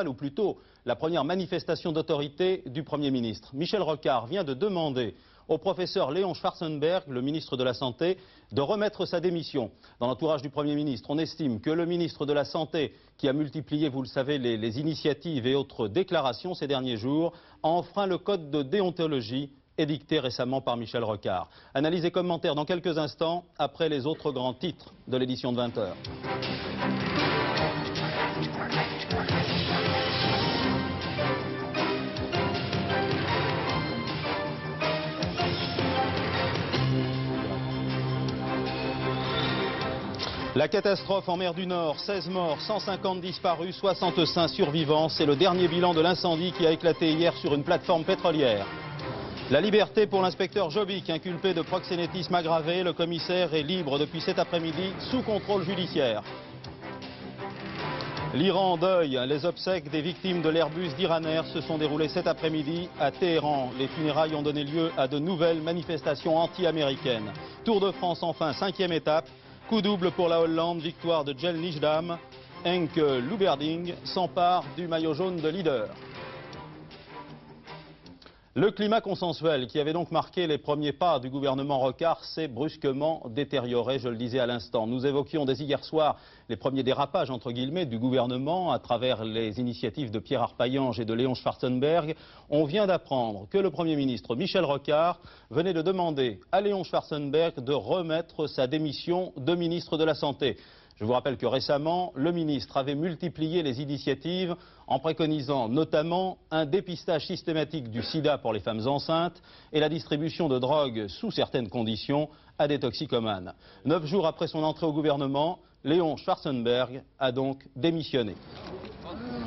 ou plutôt la première manifestation d'autorité du Premier ministre. Michel Rocard vient de demander au professeur Léon Schwarzenberg, le ministre de la Santé, de remettre sa démission. Dans l'entourage du Premier ministre, on estime que le ministre de la Santé, qui a multiplié, vous le savez, les initiatives et autres déclarations ces derniers jours, a enfreint le code de déontologie édicté récemment par Michel Rocard. Analyse et commentaires dans quelques instants, après les autres grands titres de l'édition de 20h. La catastrophe en mer du Nord, 16 morts, 150 disparus, 65 survivants. C'est le dernier bilan de l'incendie qui a éclaté hier sur une plateforme pétrolière. La liberté pour l'inspecteur Jobbik, inculpé de proxénétisme aggravé. Le commissaire est libre depuis cet après-midi, sous contrôle judiciaire. L'Iran en deuil. Les obsèques des victimes de l'Airbus d'Iraner se sont déroulées cet après-midi à Téhéran. Les funérailles ont donné lieu à de nouvelles manifestations anti-américaines. Tour de France enfin, 5e étape. Coup double pour la Hollande, victoire de Jelle Nijdam. Henk Luberding s'empare du maillot jaune de leader. Le climat consensuel qui avait donc marqué les premiers pas du gouvernement Rocard s'est brusquement détérioré, je le disais à l'instant. Nous évoquions dès hier soir les premiers dérapages entre guillemets du gouvernement à travers les initiatives de Pierre Arpaillange et de Léon Schwarzenberg. On vient d'apprendre que le Premier ministre Michel Rocard venait de demander à Léon Schwarzenberg de remettre sa démission de ministre de la Santé. Je vous rappelle que récemment, le ministre avait multiplié les initiatives en préconisant notamment un dépistage systématique du sida pour les femmes enceintes et la distribution de drogue sous certaines conditions à des toxicomanes. 9 jours après son entrée au gouvernement, Léon Schwarzenberg a donc démissionné.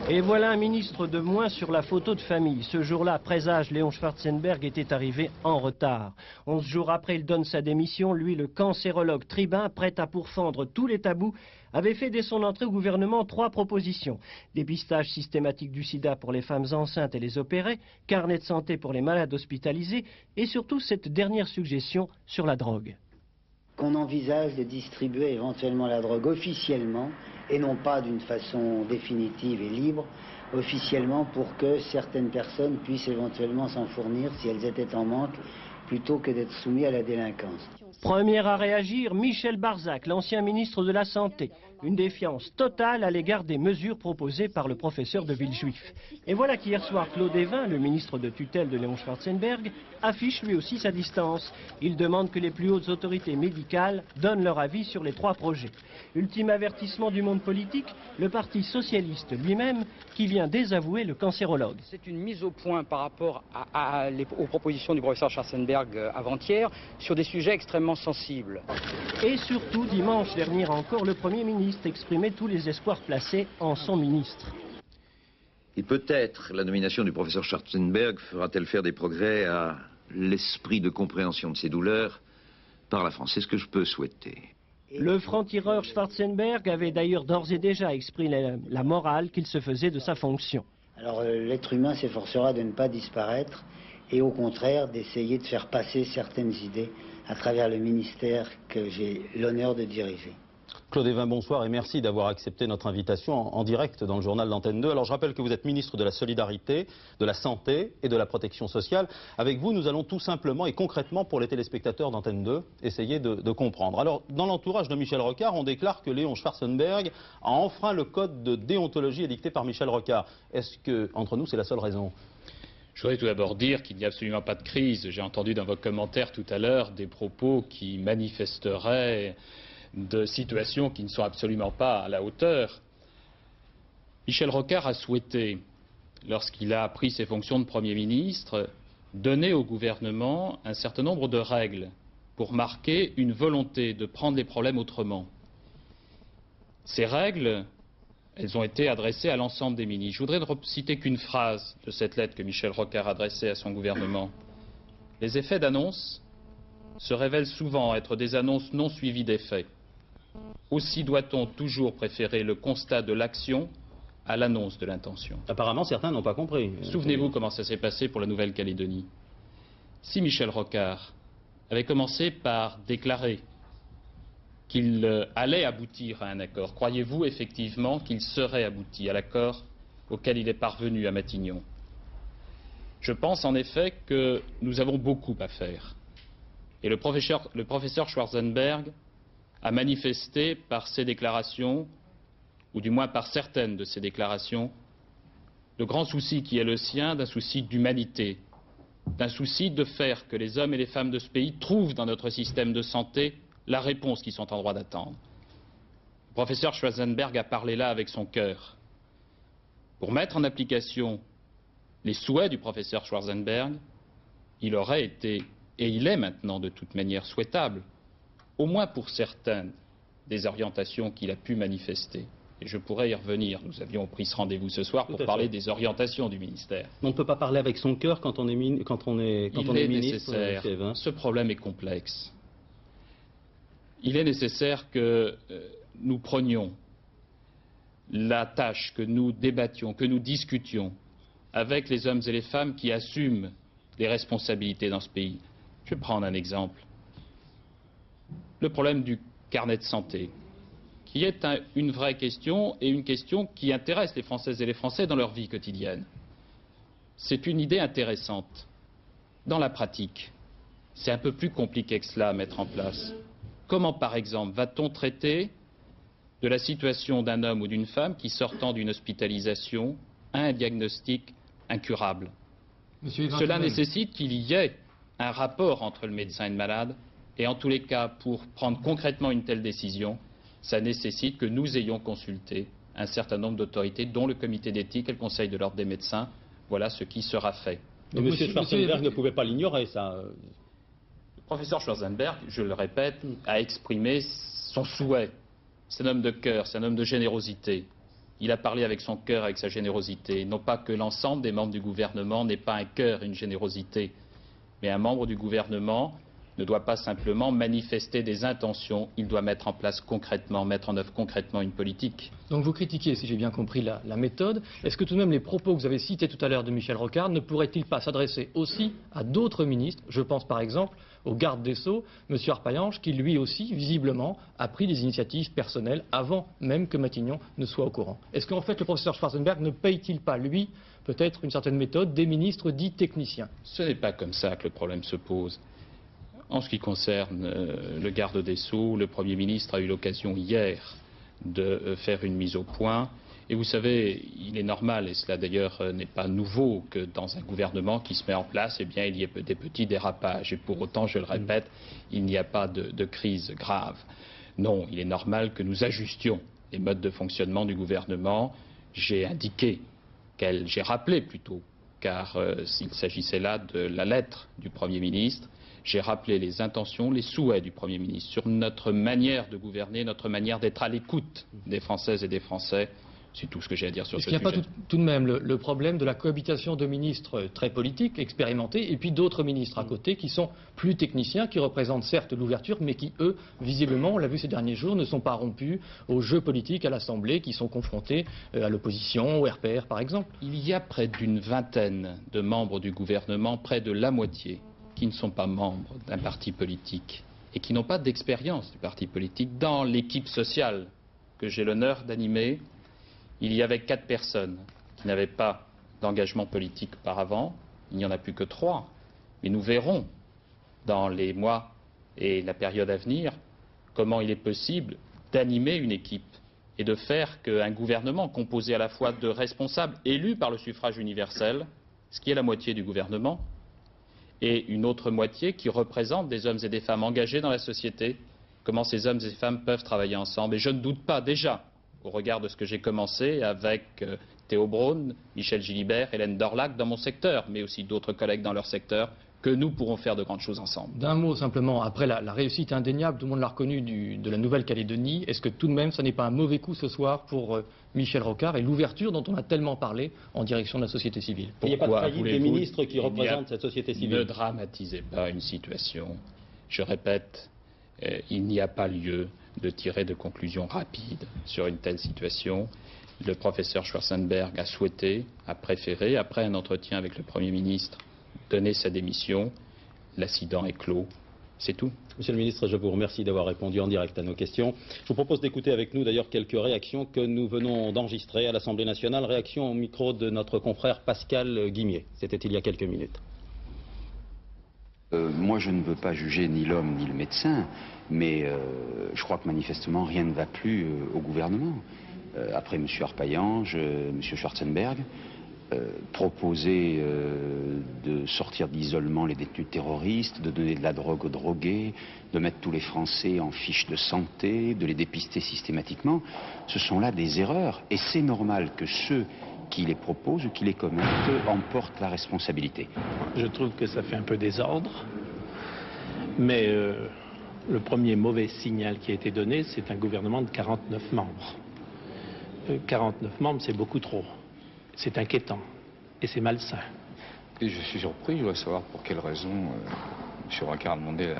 Et voilà un ministre de moins sur la photo de famille. Ce jour-là, présage, Léon Schwarzenberg était arrivé en retard. 11 jours après, il donne sa démission. Lui, le cancérologue tribun, prêt à pourfendre tous les tabous, avait fait dès son entrée au gouvernement 3 propositions. Dépistage systématique du sida pour les femmes enceintes et les opérées, carnet de santé pour les malades hospitalisés et surtout cette dernière suggestion sur la drogue. Qu'on envisage de distribuer éventuellement la drogue officiellement et non pas d'une façon définitive et libre, officiellement pour que certaines personnes puissent éventuellement s'en fournir si elles étaient en manque, plutôt que d'être soumises à la délinquance. Premier à réagir, Michel Barzac, l'ancien ministre de la Santé. Une défiance totale à l'égard des mesures proposées par le professeur de Villejuif. Et voilà qu'hier soir, Claude Évin, le ministre de tutelle de Léon Schwarzenberg, affiche lui aussi sa distance. Il demande que les plus hautes autorités médicales donnent leur avis sur les 3 projets. Ultime avertissement du monde politique, le Parti socialiste lui-même qui vient désavouer le cancérologue. C'est une mise au point par rapport aux propositions du professeur Schwarzenberg avant-hier sur des sujets extrêmement sensibles. Et surtout, dimanche dernier encore, le Premier ministre exprimait tous les espoirs placés en son ministre. Et peut-être la nomination du professeur Schwarzenberg fera-t-elle faire des progrès à l'esprit de compréhension de ces douleurs par la France. C'est ce que je peux souhaiter. Le franc-tireur Schwarzenberg avait d'ailleurs d'ores et déjà exprimé la morale qu'il se faisait de sa fonction. Alors l'être humain s'efforcera de ne pas disparaître et au contraire d'essayer de faire passer certaines idées à travers le ministère que j'ai l'honneur de diriger. Claude Évin, bonsoir et merci d'avoir accepté notre invitation en direct dans le journal d'Antenne 2. Alors je rappelle que vous êtes ministre de la Solidarité, de la Santé et de la Protection sociale. Avec vous, nous allons tout simplement et concrètement pour les téléspectateurs d'Antenne 2 essayer de comprendre. Alors dans l'entourage de Michel Rocard, on déclare que Léon Schwarzenberg a enfreint le code de déontologie édicté par Michel Rocard. Est-ce que, entre nous, c'est la seule raison ? Je voudrais tout d'abord dire qu'il n'y a absolument pas de crise. J'ai entendu dans vos commentaires tout à l'heure des propos qui manifesteraient de situations qui ne sont absolument pas à la hauteur. Michel Rocard a souhaité, lorsqu'il a pris ses fonctions de Premier ministre, donner au gouvernement un certain nombre de règles pour marquer une volonté de prendre les problèmes autrement. Ces règles, elles ont été adressées à l'ensemble des ministres. Je voudrais ne citer qu'une phrase de cette lettre que Michel Rocard adressait à son gouvernement. Les effets d'annonce se révèlent souvent être des annonces non suivies d'effets. Aussi doit-on toujours préférer le constat de l'action à l'annonce de l'intention. Apparemment, certains n'ont pas compris. Souvenez-vous comment ça s'est passé pour la Nouvelle-Calédonie. Si Michel Rocard avait commencé par déclarer qu'il allait aboutir à un accord, croyez-vous effectivement qu'il serait abouti à l'accord auquel il est parvenu à Matignon. Je pense en effet que nous avons beaucoup à faire. Et le professeur Schwarzenberg a manifesté par ses déclarations, ou du moins par certaines de ses déclarations, le grand souci qui est le sien, d'un souci d'humanité, d'un souci de faire que les hommes et les femmes de ce pays trouvent dans notre système de santé la réponse qu'ils sont en droit d'attendre. Le professeur Schwarzenberg a parlé là avec son cœur. Pour mettre en application les souhaits du professeur Schwarzenberg, il aurait été, et il est maintenant de toute manière souhaitable, au moins pour certaines des orientations qu'il a pu manifester. Et je pourrais y revenir. Nous avions pris ce rendez-vous ce soir pour parler des orientations du ministère. On ne peut pas parler avec son cœur quand on est, ministre. Nécessaire. Ce problème est complexe. Il est nécessaire que nous prenions la tâche, que nous débattions, que nous discutions avec les hommes et les femmes qui assument les responsabilités dans ce pays. Je vais prendre un exemple. Le problème du carnet de santé, qui est une vraie question et une question qui intéresse les Françaises et les Français dans leur vie quotidienne. C'est une idée intéressante. Dans la pratique, c'est un peu plus compliqué que cela à mettre en place. Comment, par exemple, va-t-on traiter de la situation d'un homme ou d'une femme qui, sortant d'une hospitalisation, a un diagnostic incurable? Cela nécessite qu'il y ait un rapport entre le médecin et le malade, et en tous les cas, pour prendre concrètement une telle décision, ça nécessite que nous ayons consulté un certain nombre d'autorités, dont le comité d'éthique et le conseil de l'ordre des médecins. Voilà ce qui sera fait. Mais M. Schwarzenberg ne pouvait pas l'ignorer, ça. Le professeur Schwarzenberg, je le répète, a exprimé son souhait. C'est un homme de cœur, c'est un homme de générosité. Il a parlé avec son cœur, avec sa générosité. Non pas que l'ensemble des membres du gouvernement n'ait pas un cœur, une générosité, mais un membre du gouvernement ne doit pas simplement manifester des intentions, il doit mettre en place concrètement, mettre en œuvre concrètement une politique. Donc vous critiquez, si j'ai bien compris, la méthode. Est-ce que tout de même les propos que vous avez cités tout à l'heure de Michel Rocard ne pourraient-ils pas s'adresser aussi à d'autres ministres? Je pense par exemple au garde des Sceaux, M. Arpaillange, qui lui aussi, visiblement, a pris des initiatives personnelles avant même que Matignon ne soit au courant. Est-ce qu'en fait le professeur Schwarzenberg ne paye-t-il pas, lui, peut-être une certaine méthode des ministres dits techniciens? Ce n'est pas comme ça que le problème se pose. En ce qui concerne le garde des Sceaux, le Premier ministre a eu l'occasion hier de faire une mise au point. Et vous savez, il est normal, et cela d'ailleurs n'est pas nouveau, que dans un gouvernement qui se met en place, eh bien, il y ait des petits dérapages. Et pour autant, je le répète, il n'y a pas de crise grave. Non, il est normal que nous ajustions les modes de fonctionnement du gouvernement. J'ai rappelé plutôt, car il s'agissait là de la lettre du Premier ministre. J'ai rappelé les intentions, les souhaits du Premier ministre sur notre manière de gouverner, notre manière d'être à l'écoute des Françaises et des Français. C'est tout ce que j'ai à dire sur ce sujet. Est-ce qu'il n'y a pas tout de même le problème de la cohabitation de ministres très politiques, expérimentés, et puis d'autres ministres à côté qui sont plus techniciens, qui représentent certes l'ouverture, mais qui, eux, visiblement, on l'a vu ces derniers jours, ne sont pas rompus aux jeux politiques à l'Assemblée, qui sont confrontés à l'opposition, au RPR par exemple? Il y a près d'une vingtaine de membres du gouvernement, près de la moitié, qui ne sont pas membres d'un parti politique et qui n'ont pas d'expérience du parti politique. Dans l'équipe sociale que j'ai l'honneur d'animer, il y avait 4 personnes qui n'avaient pas d'engagement politique auparavant. Il n'y en a plus que 3. Mais nous verrons dans les mois et la période à venir comment il est possible d'animer une équipe et de faire qu'un gouvernement composé à la fois de responsables élus par le suffrage universel, ce qui est la moitié du gouvernement, et une autre moitié qui représente des hommes et des femmes engagés dans la société, comment ces hommes et ces femmes peuvent travailler ensemble. Et je ne doute pas déjà, au regard de ce que j'ai commencé avec Théo Braun, Michel Gilibert, Hélène Dorlac dans mon secteur, mais aussi d'autres collègues dans leur secteur, que nous pourrons faire de grandes choses ensemble. D'un mot simplement, après la réussite indéniable, tout le monde l'a reconnu, de la Nouvelle-Calédonie, est-ce que tout de même, ça n'est pas un mauvais coup ce soir pour Michel Rocard et l'ouverture dont on a tellement parlé en direction de la société civile? Il n'y a pas de faillite des ministres qui représentent cette société civile? Ne dramatisez pas une situation. Je répète, il n'y a pas lieu de tirer de conclusions rapides sur une telle situation. Le professeur Schwarzenberg a souhaité, a préféré, après un entretien avec le Premier ministre, donner sa démission. L'incident est clos. C'est tout. Monsieur le ministre, je vous remercie d'avoir répondu en direct à nos questions. Je vous propose d'écouter avec nous d'ailleurs quelques réactions que nous venons d'enregistrer à l'Assemblée nationale. Réaction au micro de notre confrère Pascal Guimier. C'était il y a quelques minutes. Moi, je ne veux pas juger ni l'homme ni le médecin, mais je crois que manifestement rien ne va plus au gouvernement. Après M. Arpaillange, M. Schwarzenberg, proposer de sortir d'isolement les détenus terroristes, de donner de la drogue aux drogués, de mettre tous les Français en fiche de santé, de les dépister systématiquement, ce sont là des erreurs. Et c'est normal que ceux qui les proposent ou qui les commettent en portent la responsabilité. Je trouve que ça fait un peu désordre, mais le premier mauvais signal qui a été donné, c'est un gouvernement de 49 membres. 49 membres, c'est beaucoup trop. C'est inquiétant et c'est malsain. Et je suis surpris, je voudrais savoir pour quelle raison M. Rocard a demandé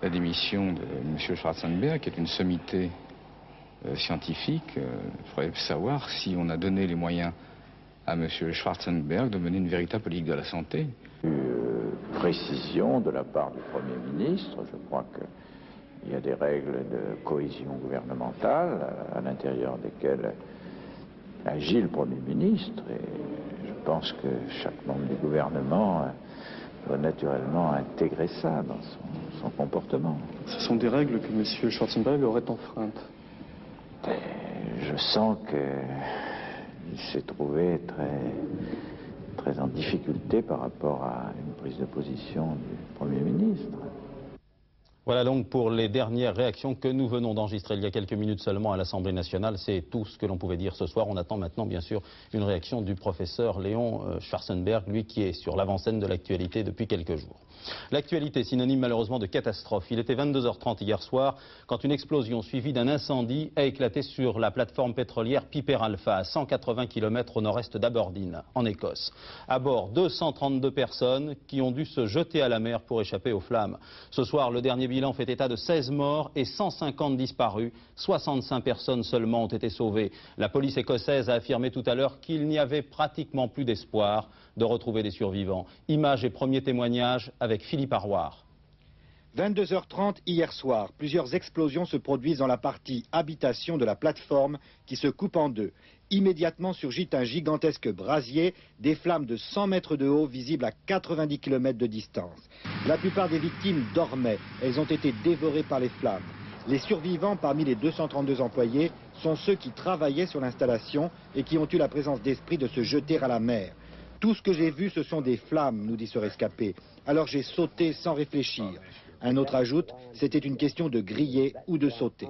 la démission de M. Schwarzenberg, qui est une sommité scientifique. Il faudrait savoir si on a donné les moyens à M. Schwarzenberg de mener une véritable politique de la santé. Précision de la part du Premier ministre, je crois qu'il y a des règles de cohésion gouvernementale à l'intérieur desquelles agit le Premier ministre, et je pense que chaque membre du gouvernement doit naturellement intégrer ça dans son comportement. Ce sont des règles que M. Schwarzenberg aurait enfreintes. Je sens qu'il s'est trouvé très en difficulté par rapport à une prise de position du Premier ministre. Voilà donc pour les dernières réactions que nous venons d'enregistrer il y a quelques minutes seulement à l'Assemblée nationale. C'est tout ce que l'on pouvait dire ce soir. On attend maintenant bien sûr une réaction du professeur Léon Schwarzenberg, lui qui est sur l'avant-scène de l'actualité depuis quelques jours. L'actualité synonyme malheureusement de catastrophe. Il était 22h30 hier soir quand une explosion suivie d'un incendie a éclaté sur la plateforme pétrolière Piper Alpha à 180 km au nord-est d'Aberdeen, en Écosse. À bord, 232 personnes qui ont dû se jeter à la mer pour échapper aux flammes. Ce soir, le dernier bilan fait état de 16 morts et 150 disparus. 65 personnes seulement ont été sauvées. La police écossaise a affirmé tout à l'heure qu'il n'y avait pratiquement plus d'espoir de retrouver des survivants. Images et premiers témoignages avec Philippe Arroir. 22h30 hier soir, plusieurs explosions se produisent dans la partie habitation de la plateforme qui se coupe en deux. Immédiatement surgit un gigantesque brasier, des flammes de 100 mètres de haut visibles à 90 km de distance. La plupart des victimes dormaient, elles ont été dévorées par les flammes. Les survivants parmi les 232 employés sont ceux qui travaillaient sur l'installation et qui ont eu la présence d'esprit de se jeter à la mer. Tout ce que j'ai vu, ce sont des flammes, nous dit ce rescapé. Alors j'ai sauté sans réfléchir. Un autre ajoute, c'était une question de griller ou de sauter.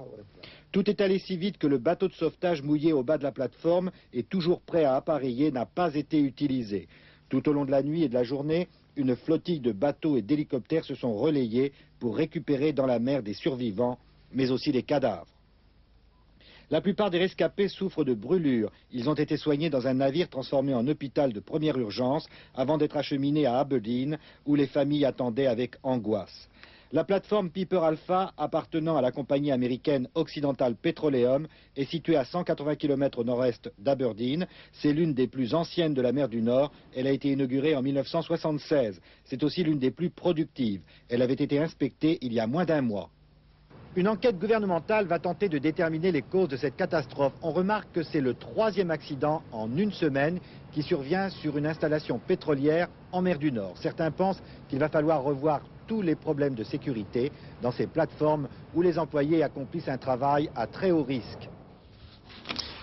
Tout est allé si vite que le bateau de sauvetage mouillé au bas de la plateforme et toujours prêt à appareiller n'a pas été utilisé. Tout au long de la nuit et de la journée, une flottille de bateaux et d'hélicoptères se sont relayés pour récupérer dans la mer des survivants, mais aussi des cadavres. La plupart des rescapés souffrent de brûlures. Ils ont été soignés dans un navire transformé en hôpital de première urgence avant d'être acheminés à Aberdeen, où les familles attendaient avec angoisse. La plateforme Piper Alpha, appartenant à la compagnie américaine Occidental Petroleum, est située à 180 km au nord-est d'Aberdeen. C'est l'une des plus anciennes de la mer du Nord. Elle a été inaugurée en 1976. C'est aussi l'une des plus productives. Elle avait été inspectée il y a moins d'un mois. Une enquête gouvernementale va tenter de déterminer les causes de cette catastrophe. On remarque que c'est le 3e accident en une semaine qui survient sur une installation pétrolière en mer du Nord. Certains pensent qu'il va falloir revoir tous les problèmes de sécurité dans ces plateformes où les employés accomplissent un travail à très haut risque.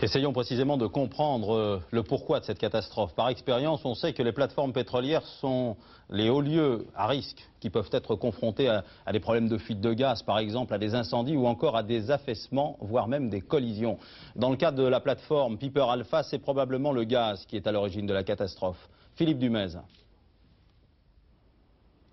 Essayons précisément de comprendre le pourquoi de cette catastrophe. Par expérience, on sait que les plateformes pétrolières sont les hauts lieux à risque qui peuvent être confrontés à des problèmes de fuite de gaz, par exemple, à des incendies ou encore à des affaissements, voire même des collisions. Dans le cas de la plateforme Piper Alpha, c'est probablement le gaz qui est à l'origine de la catastrophe. Philippe Dumez.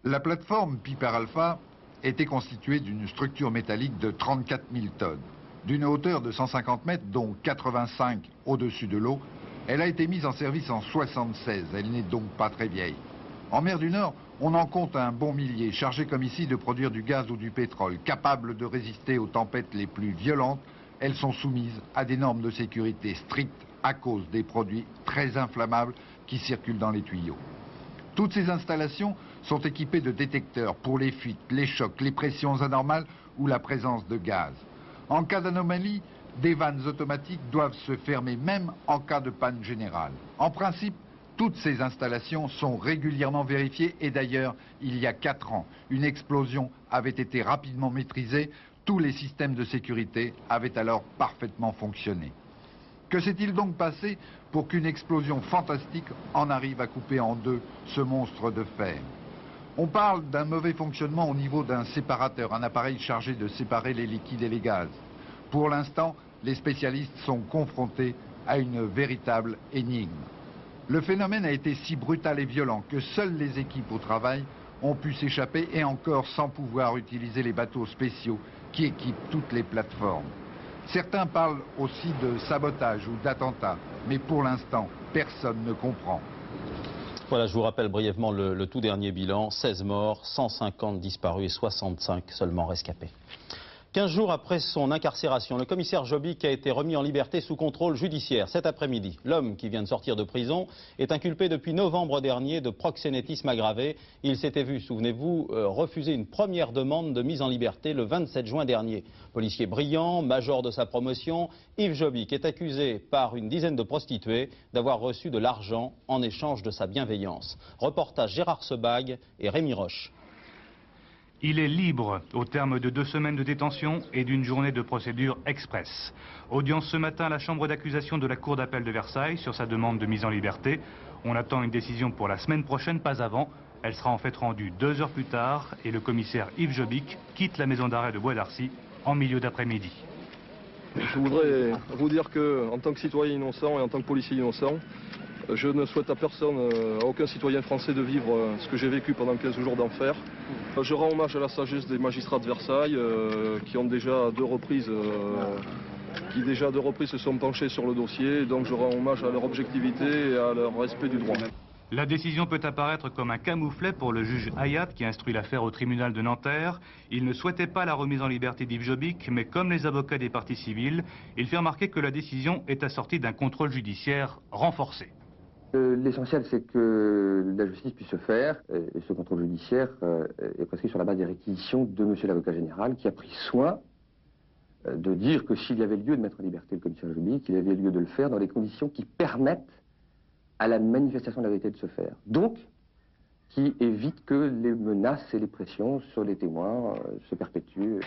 La plateforme Piper Alpha était constituée d'une structure métallique de 34 000 tonnes. D'une hauteur de 150 mètres, dont 85 au-dessus de l'eau, elle a été mise en service en 1976. Elle n'est donc pas très vieille. En mer du Nord, on en compte un bon millier, chargé comme ici de produire du gaz ou du pétrole. Capables de résister aux tempêtes les plus violentes, elles sont soumises à des normes de sécurité strictes à cause des produits très inflammables qui circulent dans les tuyaux. Toutes ces installations sont équipées de détecteurs pour les fuites, les chocs, les pressions anormales ou la présence de gaz. En cas d'anomalie, des vannes automatiques doivent se fermer même en cas de panne générale. En principe, toutes ces installations sont régulièrement vérifiées et d'ailleurs, il y a 4 ans, une explosion avait été rapidement maîtrisée. Tous les systèmes de sécurité avaient alors parfaitement fonctionné. Que s'est-il donc passé pour qu'une explosion fantastique en arrive à couper en deux ce monstre de fer? On parle d'un mauvais fonctionnement au niveau d'un séparateur, un appareil chargé de séparer les liquides et les gaz. Pour l'instant, les spécialistes sont confrontés à une véritable énigme. Le phénomène a été si brutal et violent que seules les équipes au travail ont pu s'échapper et encore sans pouvoir utiliser les bateaux spéciaux qui équipent toutes les plateformes. Certains parlent aussi de sabotage ou d'attentat, mais pour l'instant, personne ne comprend. Voilà, je vous rappelle brièvement le tout dernier bilan. 16 morts, 150 disparus et 65 seulement rescapés. 15 jours après son incarcération, le commissaire Jobbik a été remis en liberté sous contrôle judiciaire cet après-midi. L'homme qui vient de sortir de prison est inculpé depuis novembre dernier de proxénétisme aggravé. Il s'était vu, souvenez-vous, refuser une première demande de mise en liberté le 27 juin dernier. Policier brillant, major de sa promotion, Yves Jobbik est accusé par une dizaine de prostituées d'avoir reçu de l'argent en échange de sa bienveillance. Reportage Gérard Sebag et Rémi Roche. Il est libre au terme de 2 semaines de détention et d'une journée de procédure express. Audience ce matin à la chambre d'accusation de la Cour d'appel de Versailles sur sa demande de mise en liberté. On attend une décision pour la semaine prochaine, pas avant. Elle sera en fait rendue 2 heures plus tard et le commissaire Yves Jobbik quitte la maison d'arrêt de Bois d'Arcy en milieu d'après-midi. Je voudrais vous dire qu'en tant que citoyen innocent et en tant que policier innocent, je ne souhaite à personne, à aucun citoyen français de vivre ce que j'ai vécu pendant 15 jours d'enfer. Je rends hommage à la sagesse des magistrats de Versailles qui ont déjà à 2 reprises se sont penchés sur le dossier. Donc je rends hommage à leur objectivité et à leur respect du droit. La décision peut apparaître comme un camouflet pour le juge Hayat qui instruit l'affaire au tribunal de Nanterre. Il ne souhaitait pas la remise en liberté d'Yves Jobbik, mais comme les avocats des parties civiles, il fait remarquer que la décision est assortie d'un contrôle judiciaire renforcé. L'essentiel, c'est que la justice puisse se faire, et ce contrôle judiciaire est prescrit sur la base des réquisitions de monsieur l'avocat général, qui a pris soin de dire que s'il y avait lieu de mettre en liberté le commissaire Jobbik, il y avait lieu de le faire dans les conditions qui permettent à la manifestation de la vérité de se faire. Donc, qui évite que les menaces et les pressions sur les témoins se perpétuent.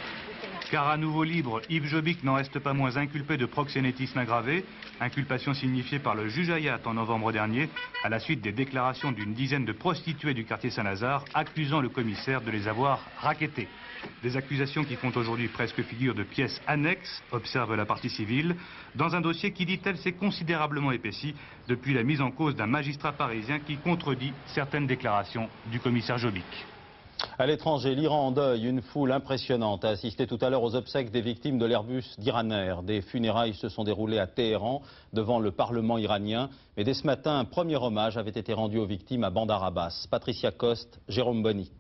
Car à nouveau libre, Yves Jobbik n'en reste pas moins inculpé de proxénétisme aggravé, inculpation signifiée par le juge Hayat en novembre dernier, à la suite des déclarations d'une dizaine de prostituées du quartier Saint-Lazare, accusant le commissaire de les avoir racketées. Des accusations qui font aujourd'hui presque figure de pièces annexes, observe la partie civile, dans un dossier qui, dit-elle, s'est considérablement épaissi depuis la mise en cause d'un magistrat parisien qui contredit certaines déclarations du commissaire Jobbik. À l'étranger, l'Iran en deuil, une foule impressionnante a assisté tout à l'heure aux obsèques des victimes de l'Airbus d'Iraner. Des funérailles se sont déroulées à Téhéran, devant le Parlement iranien. Mais dès ce matin, un premier hommage avait été rendu aux victimes à Bandar Abbas. Patricia Coste, Jérôme Bonny.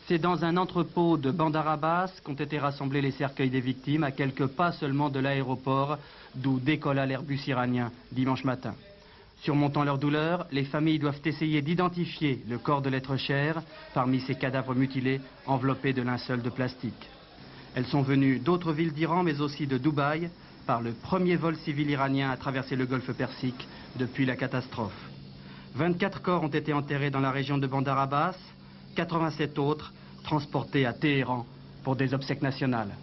C'est dans un entrepôt de Bandar Abbas qu'ont été rassemblés les cercueils des victimes, à quelques pas seulement de l'aéroport d'où décolla l'Airbus iranien dimanche matin. Surmontant leur douleur, les familles doivent essayer d'identifier le corps de l'être cher parmi ces cadavres mutilés enveloppés de linceul de plastique. Elles sont venues d'autres villes d'Iran, mais aussi de Dubaï, par le premier vol civil iranien à traverser le golfe Persique depuis la catastrophe. 24 corps ont été enterrés dans la région de Bandar Abbas, 87 autres transportés à Téhéran pour des obsèques nationales.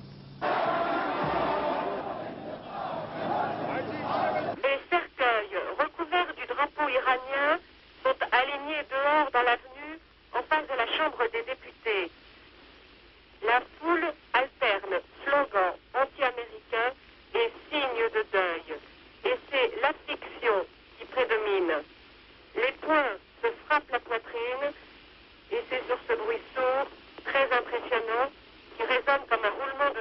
Les cercueils recouverts du drapeau iranien sont alignés dehors dans l'avenue en face de la Chambre des députés. La foule alterne slogans anti-américains et signes de deuil. Et c'est l'affliction qui prédomine. Les poings se frappent la poitrine. Et c'est sur ce bruit sourd, très impressionnant, qui résonne comme un roulement de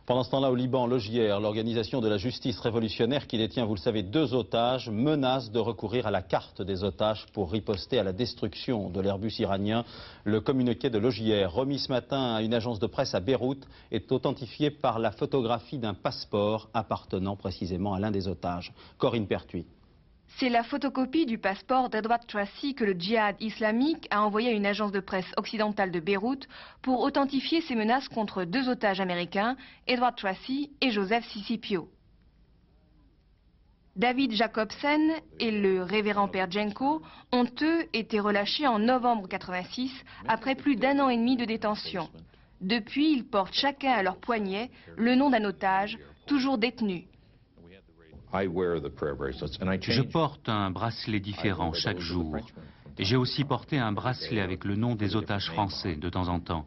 Pendant ce temps-là, au Liban, le JR, l'organisation de la justice révolutionnaire qui détient, vous le savez, 2 otages, menace de recourir à la carte des otages pour riposter à la destruction de l'Airbus iranien. Le communiqué de l'OJR, remis ce matin à une agence de presse à Beyrouth, est authentifié par la photographie d'un passeport appartenant précisément à l'un des otages. Corinne Pertuis. C'est la photocopie du passeport d'Edward Tracy que le djihad islamique a envoyé à une agence de presse occidentale de Beyrouth pour authentifier ses menaces contre 2 otages américains, Edward Tracy et Joseph Sisipio. David Jacobsen et le révérend père Jenko ont eux été relâchés en novembre 86 après plus d'1 an et demi de détention. Depuis, ils portent chacun à leur poignet le nom d'un otage toujours détenu. Je porte un bracelet différent chaque jour. Et j'ai aussi porté un bracelet avec le nom des otages français de temps en temps.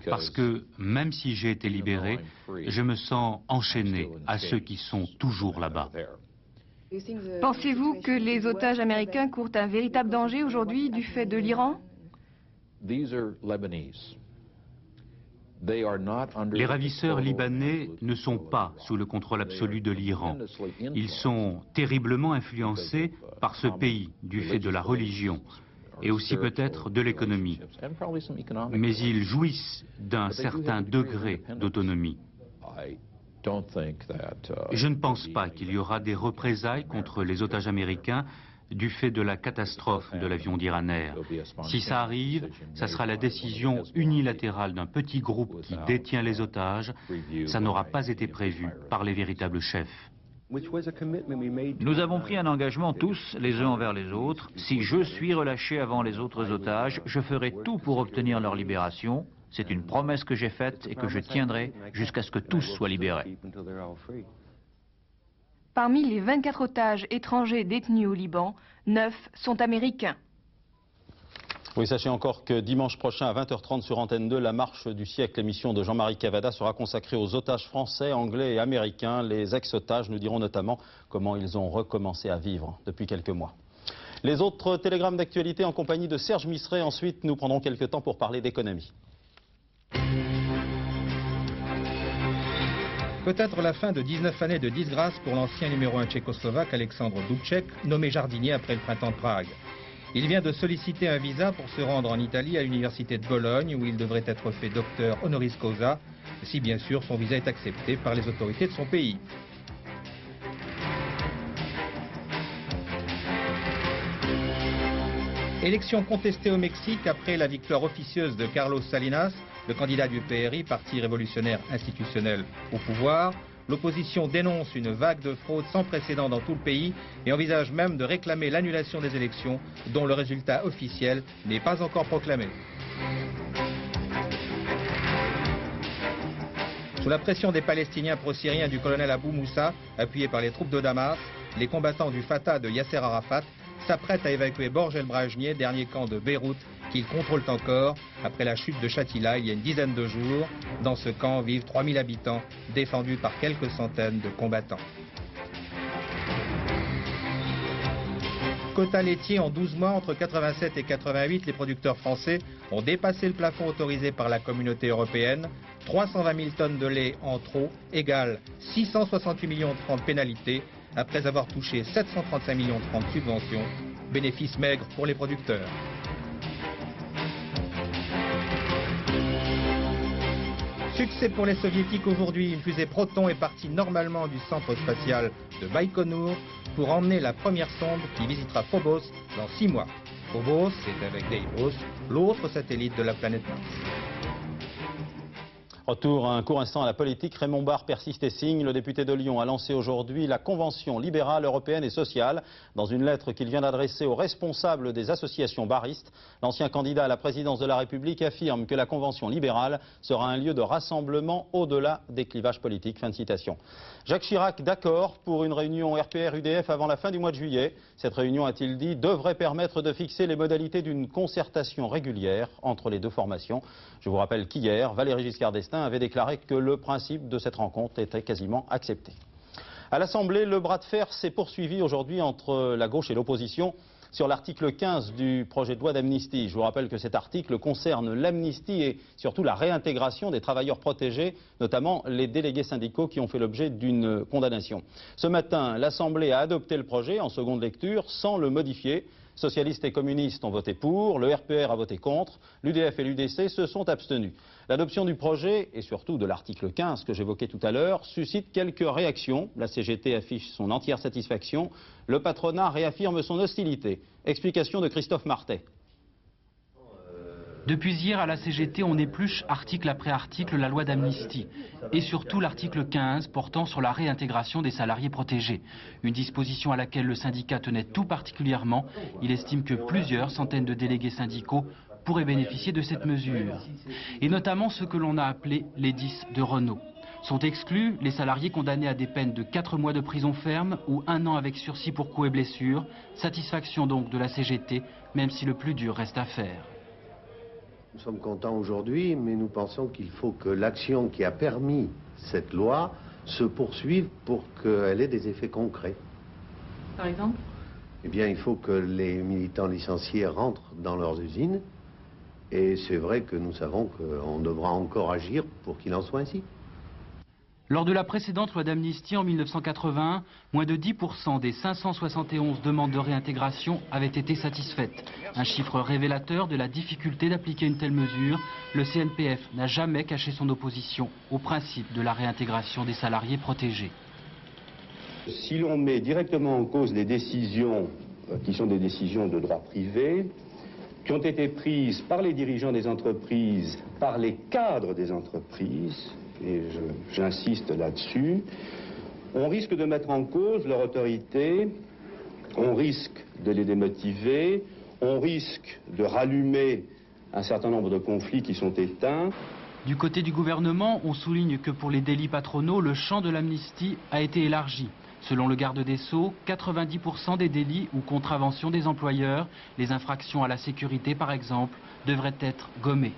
Parce que même si j'ai été libéré, je me sens enchaîné à ceux qui sont toujours là-bas. Pensez-vous que les otages américains courent un véritable danger aujourd'hui du fait de l'Iran ? Les ravisseurs libanais ne sont pas sous le contrôle absolu de l'Iran. Ils sont terriblement influencés par ce pays du fait de la religion et aussi peut-être de l'économie. Mais ils jouissent d'un certain degré d'autonomie. Je ne pense pas qu'il y aura des représailles contre les otages américains du fait de la catastrophe de l'avion d'Iranair. Si ça arrive, ça sera la décision unilatérale d'un petit groupe qui détient les otages. Ça n'aura pas été prévu par les véritables chefs. Nous avons pris un engagement tous, les uns envers les autres. Si je suis relâché avant les autres otages, je ferai tout pour obtenir leur libération. C'est une promesse que j'ai faite et que je tiendrai jusqu'à ce que tous soient libérés. Parmi les 24 otages étrangers détenus au Liban, 9 sont américains. Oui, sachez encore que dimanche prochain à 20h30 sur Antenne 2, la marche du siècle, l'émission de Jean-Marie Cavada sera consacrée aux otages français, anglais et américains. Les ex-otages nous diront notamment comment ils ont recommencé à vivre depuis quelques mois. Les autres télégrammes d'actualité en compagnie de Serge Misseret. Ensuite, nous prendrons quelques temps pour parler d'économie. Peut-être la fin de 19 années de disgrâce pour l'ancien numéro 1 tchécoslovaque Alexandre Dubček, nommé jardinier après le printemps de Prague. Il vient de solliciter un visa pour se rendre en Italie à l'université de Bologne où il devrait être fait docteur honoris causa, si bien sûr son visa est accepté par les autorités de son pays. Élection contestée au Mexique après la victoire officieuse de Carlos Salinas, le candidat du PRI, Parti révolutionnaire institutionnel au pouvoir. L'opposition dénonce une vague de fraude sans précédent dans tout le pays et envisage même de réclamer l'annulation des élections dont le résultat officiel n'est pas encore proclamé. Sous la pression des Palestiniens pro-syriens du colonel Abou Moussa, appuyé par les troupes de Damas, les combattants du Fatah de Yasser Arafat s'apprêtent à évacuer Borj el-Brajnieh, dernier camp de Beyrouth, qu'ils contrôlent encore après la chute de Shatila il y a une dizaine de jours. Dans ce camp vivent 3000 habitants, défendus par quelques centaines de combattants. Quota laitier en 12 mois, entre 87 et 88, les producteurs français ont dépassé le plafond autorisé par la communauté européenne. 320 000 tonnes de lait en trop égale 668 millions de francs de pénalité, après avoir touché 735 millions de francs de subventions, bénéfice maigre pour les producteurs. Succès pour les soviétiques aujourd'hui, une fusée Proton est partie normalement du centre spatial de Baïkonour pour emmener la première sonde qui visitera Phobos dans 6 mois. Phobos, c'est avec Deimos, l'autre satellite de la planète Mars. Retour un court instant à la politique. Raymond Barre persiste et signe. Le député de Lyon a lancé aujourd'hui la Convention libérale, européenne et sociale. Dans une lettre qu'il vient d'adresser aux responsables des associations barristes, l'ancien candidat à la présidence de la République affirme que la Convention libérale sera un lieu de rassemblement au-delà des clivages politiques. Fin de citation. Jacques Chirac d'accord pour une réunion RPR-UDF avant la fin du mois de juillet. Cette réunion, a-t-il dit, devrait permettre de fixer les modalités d'une concertation régulière entre les deux formations. Je vous rappelle qu'hier, Valéry Giscard d'Estaing avait déclaré que le principe de cette rencontre était quasiment accepté. À l'Assemblée, le bras de fer s'est poursuivi aujourd'hui entre la gauche et l'opposition. sur l'article 15 du projet de loi d'amnistie. Je vous rappelle que cet article concerne l'amnistie et surtout la réintégration des travailleurs protégés, notamment les délégués syndicaux qui ont fait l'objet d'une condamnation. Ce matin, l'Assemblée a adopté le projet en seconde lecture sans le modifier. Socialistes et communistes ont voté pour, le RPR a voté contre, l'UDF et l'UDC se sont abstenus. L'adoption du projet, et surtout de l'article 15 que j'évoquais tout à l'heure, suscite quelques réactions. La CGT affiche son entière satisfaction, le patronat réaffirme son hostilité. Explication de Christophe Martet. Depuis hier, à la CGT, on épluche article après article la loi d'amnistie. Et surtout l'article 15 portant sur la réintégration des salariés protégés. Une disposition à laquelle le syndicat tenait tout particulièrement. Il estime que plusieurs centaines de délégués syndicaux pourraient bénéficier de cette mesure. Et notamment ceux que l'on a appelés les 10 de Renault. Sont exclus les salariés condamnés à des peines de 4 mois de prison ferme ou 1 an avec sursis pour coups et blessures. Satisfaction donc de la CGT, même si le plus dur reste à faire. Nous sommes contents aujourd'hui, mais nous pensons qu'il faut que l'action qui a permis cette loi se poursuive pour qu'elle ait des effets concrets. Par exemple ? Eh bien, il faut que les militants licenciés rentrent dans leurs usines, et c'est vrai que nous savons qu'on devra encore agir pour qu'il en soit ainsi. Lors de la précédente loi d'amnistie en 1981, moins de 10% des 571 demandes de réintégration avaient été satisfaites. Un chiffre révélateur de la difficulté d'appliquer une telle mesure. Le CNPF n'a jamais caché son opposition au principe de la réintégration des salariés protégés. Si l'on met directement en cause des décisions qui sont des décisions de droit privé, qui ont été prises par les dirigeants des entreprises, par les cadres des entreprises, et j'insiste là-dessus, on risque de mettre en cause leur autorité, on risque de les démotiver, on risque de rallumer un certain nombre de conflits qui sont éteints. Du côté du gouvernement, on souligne que pour les délits patronaux, le champ de l'amnistie a été élargi. Selon le garde des Sceaux, 90% des délits ou contraventions des employeurs, les infractions à la sécurité par exemple, devraient être gommées.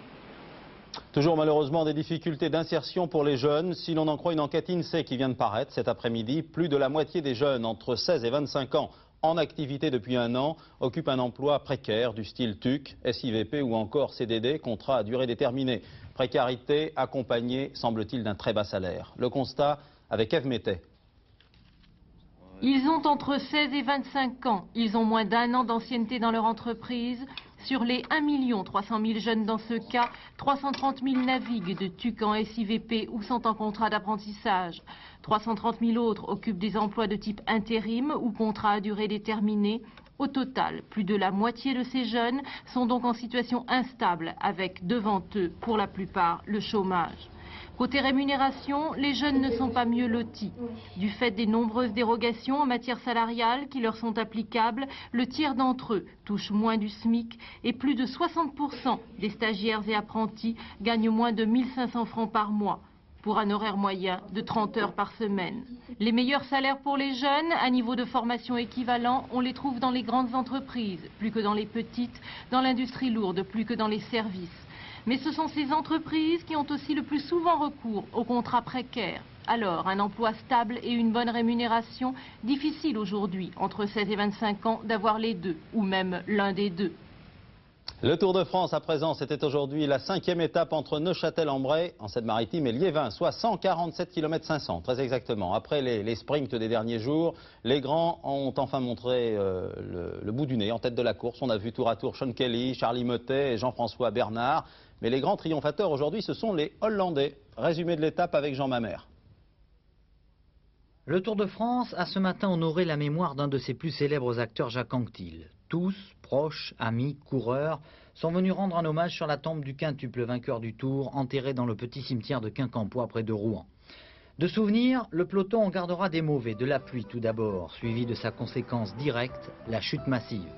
Toujours malheureusement des difficultés d'insertion pour les jeunes. Si l'on en croit une enquête INSEE qui vient de paraître cet après-midi, plus de la moitié des jeunes entre 16 et 25 ans en activité depuis 1 an occupent un emploi précaire du style TUC, SIVP ou encore CDD, contrat à durée déterminée. Précarité accompagnée, semble-t-il, d'un très bas salaire. Le constat avec Ève Mettet. Ils ont entre 16 et 25 ans. Ils ont moins d'1 an d'ancienneté dans leur entreprise. Sur les 1 300 000 jeunes dans ce cas, 330 000 naviguent de TUC en SIVP ou sont en contrat d'apprentissage. 330 000 autres occupent des emplois de type intérim ou contrat à durée déterminée. Au total, plus de la moitié de ces jeunes sont donc en situation instable, avec devant eux, pour la plupart, le chômage. Côté rémunération, les jeunes ne sont pas mieux lotis. Du fait des nombreuses dérogations en matière salariale qui leur sont applicables, le tiers d'entre eux touche moins du SMIC et plus de 60% des stagiaires et apprentis gagnent moins de 1 500 francs par mois, pour un horaire moyen de 30 heures par semaine. Les meilleurs salaires pour les jeunes, à niveau de formation équivalent, on les trouve dans les grandes entreprises, plus que dans les petites, dans l'industrie lourde, plus que dans les services. Mais ce sont ces entreprises qui ont aussi le plus souvent recours aux contrats précaires. Alors, un emploi stable et une bonne rémunération, difficile aujourd'hui, entre 16 et 25 ans, d'avoir les deux, ou même l'un des deux. Le Tour de France à présent, c'était aujourd'hui la 5e étape entre Neuchâtel-en-Bray, en Seine-Maritime, et Liévin, soit 147 km 500, très exactement. Après les sprints des derniers jours, les grands ont enfin montré le bout du nez en tête de la course. On a vu tour à tour Sean Kelly, Charlie Mottet et Jean-François Bernard. Mais les grands triomphateurs aujourd'hui, ce sont les Hollandais. Résumé de l'étape avec Jean Mamère. Le Tour de France a ce matin honoré la mémoire d'un de ses plus célèbres acteurs, Jacques Anquetil. Tous, proches, amis, coureurs, sont venus rendre un hommage sur la tombe du quintuple vainqueur du Tour, enterré dans le petit cimetière de Quincampoix près de Rouen. De souvenirs, le peloton en gardera des mauvais, de la pluie tout d'abord, suivi de sa conséquence directe, la chute massive.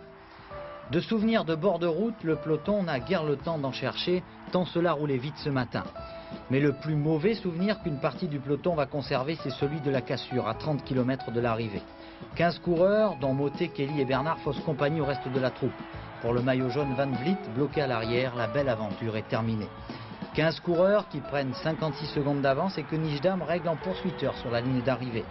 De souvenirs de bord de route, le peloton n'a guère le temps d'en chercher, tant cela roulait vite ce matin. Mais le plus mauvais souvenir qu'une partie du peloton va conserver, c'est celui de la cassure, à 30 km de l'arrivée. 15 coureurs, dont Mottet, Kelly et Bernard, faussent compagnie au reste de la troupe. Pour le maillot jaune Van Vliet, bloqué à l'arrière, la belle aventure est terminée. 15 coureurs qui prennent 56 secondes d'avance et que Nijdam règle en poursuiteur sur la ligne d'arrivée.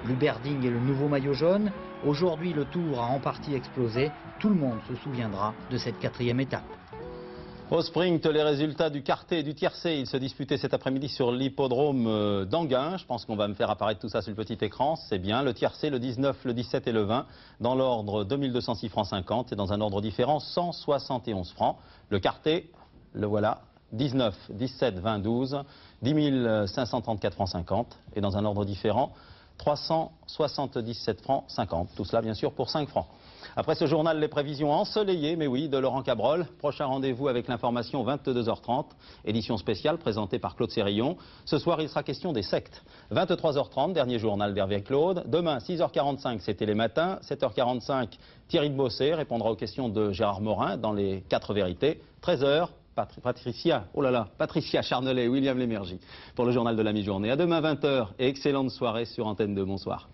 Luberding est le nouveau maillot jaune. Aujourd'hui, le Tour a en partie explosé. Tout le monde se souviendra de cette 4e étape. Au sprint, les résultats du quartet et du tiercé, ils se disputaient cet après-midi sur l'hippodrome d'Anguin. Je pense qu'on va me faire apparaître tout ça sur le petit écran. C'est bien. Le tiercé, le 19, le 17 et le 20, dans l'ordre 2206 francs 50 et dans un ordre différent 171 francs. Le quartet, le voilà, 19, 17, 20, 12, 10 534 francs 50 et dans un ordre différent 377 francs 50. Tout cela bien sûr pour 5 francs. Après ce journal, les prévisions ensoleillées, mais oui, de Laurent Cabrol. Prochain rendez-vous avec l'information 22h30, édition spéciale présentée par Claude Sérillon. Ce soir, il sera question des sectes. 23h30, dernier journal d'Hervé Claude. Demain, 6h45, c'est Télématin. 7h45, Thierry de Bossé répondra aux questions de Gérard Morin dans les 4 vérités. 13h, Patricia Charnelet, William Lémergie pour le journal de la mi-journée. À demain 20h et excellente soirée sur Antenne 2. Bonsoir.